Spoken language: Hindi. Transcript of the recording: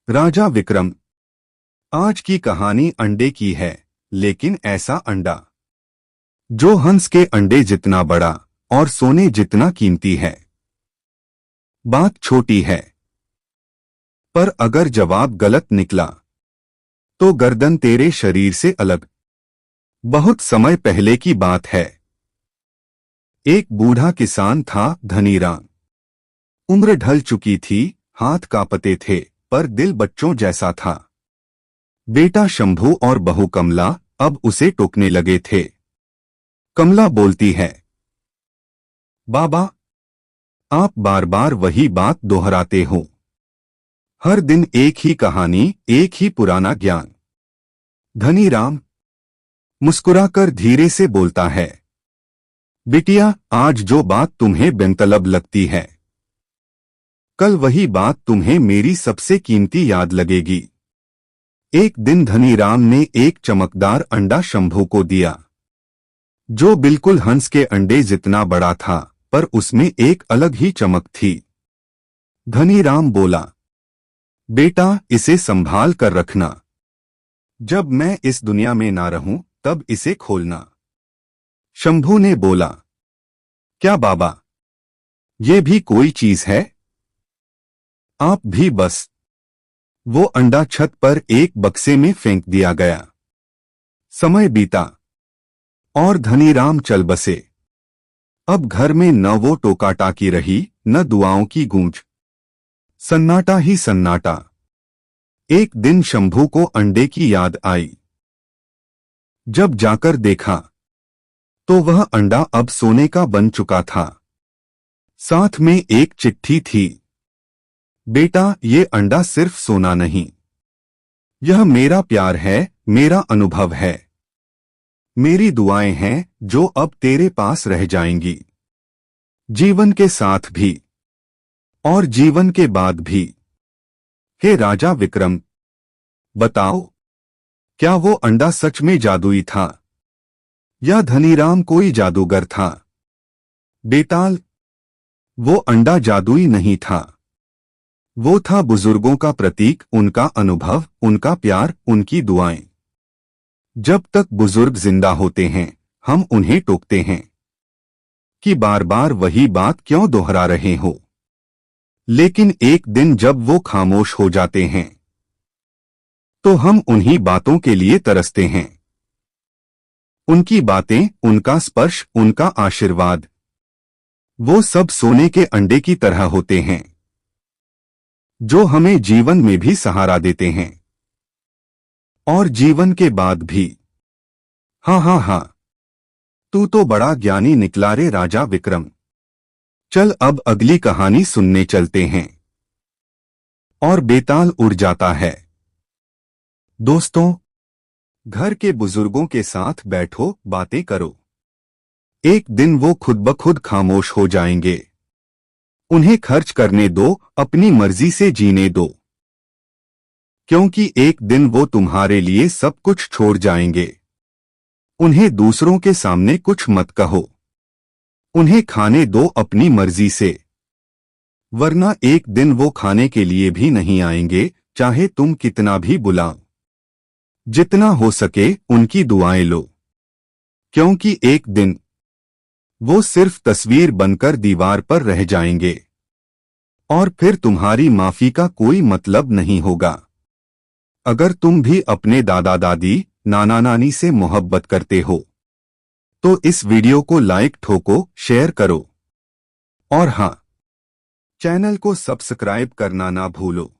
राजा विक्रम। आज की कहानी अंडे की है, लेकिन ऐसा अंडा जो हंस के अंडे जितना बड़ा और सोने जितना कीमती है। बात छोटी है, पर अगर जवाब गलत निकला तो गर्दन तेरे शरीर से अलग। बहुत समय पहले की बात है। एक बूढ़ा किसान था, धनीराम। उम्र ढल चुकी थी, हाथ कांपते थे, पर दिल बच्चों जैसा था। बेटा शंभू और बहू कमला अब उसे टोकने लगे थे। कमला बोलती है, बाबा, आप बार बार वही बात दोहराते हो। हर दिन एक ही कहानी, एक ही पुराना ज्ञान। धनीराम मुस्कुराकर धीरे से बोलता है, बिटिया, आज जो बात तुम्हें बेमतलब लगती है, कल वही बात तुम्हें मेरी सबसे कीमती याद लगेगी। एक दिन धनीराम ने एक चमकदार अंडा शंभू को दिया, जो बिल्कुल हंस के अंडे जितना बड़ा था, पर उसमें एक अलग ही चमक थी। धनीराम बोला, बेटा, इसे संभाल कर रखना। जब मैं इस दुनिया में ना रहूं, तब इसे खोलना। शंभू ने बोला, क्या बाबा, ये भी कोई चीज है? आप भी बस। वो अंडा छत पर एक बक्से में फेंक दिया गया। समय बीता और धनीराम चल बसे। अब घर में न वो टोका टाकी रही, न दुआओं की गूंज। सन्नाटा ही सन्नाटा। एक दिन शंभू को अंडे की याद आई। जब जाकर देखा तो वह अंडा अब सोने का बन चुका था। साथ में एक चिट्ठी थी, बेटा, ये अंडा सिर्फ सोना नहीं, यह मेरा प्यार है, मेरा अनुभव है, मेरी दुआएं हैं जो अब तेरे पास रह जाएंगी, जीवन के साथ भी और जीवन के बाद भी। हे राजा विक्रम, बताओ, क्या वो अंडा सच में जादुई था या धनीराम कोई जादूगर था? बेताल, वो अंडा जादुई नहीं था। वो था बुजुर्गों का प्रतीक, उनका अनुभव, उनका प्यार, उनकी दुआएं। जब तक बुजुर्ग जिंदा होते हैं, हम उन्हें टोकते हैं कि बार बार वही बात क्यों दोहरा रहे हो। लेकिन एक दिन जब वो खामोश हो जाते हैं, तो हम उन्हीं बातों के लिए तरसते हैं। उनकी बातें, उनका स्पर्श, उनका आशीर्वाद, वो सब सोने के अंडे की तरह होते हैं, जो हमें जीवन में भी सहारा देते हैं और जीवन के बाद भी। हाँ हाँ हाँ, तू तो बड़ा ज्ञानी निकला रे राजा विक्रम। चल अब अगली कहानी सुनने चलते हैं। और बेताल उड़ जाता है। दोस्तों, घर के बुजुर्गों के साथ बैठो, बातें करो। एक दिन वो खुद ब खुद खामोश हो जाएंगे। उन्हें खर्च करने दो, अपनी मर्जी से जीने दो, क्योंकि एक दिन वो तुम्हारे लिए सब कुछ छोड़ जाएंगे। उन्हें दूसरों के सामने कुछ मत कहो। उन्हें खाने दो अपनी मर्जी से, वरना एक दिन वो खाने के लिए भी नहीं आएंगे, चाहे तुम कितना भी बुलाओ। जितना हो सके उनकी दुआएं लो, क्योंकि एक दिन वो सिर्फ तस्वीर बनकर दीवार पर रह जाएंगे और फिर तुम्हारी माफी का कोई मतलब नहीं होगा। अगर तुम भी अपने दादा दादी, नाना नानी से मोहब्बत करते हो, तो इस वीडियो को लाइक ठोको, शेयर करो और हाँ, चैनल को सब्सक्राइब करना ना भूलो।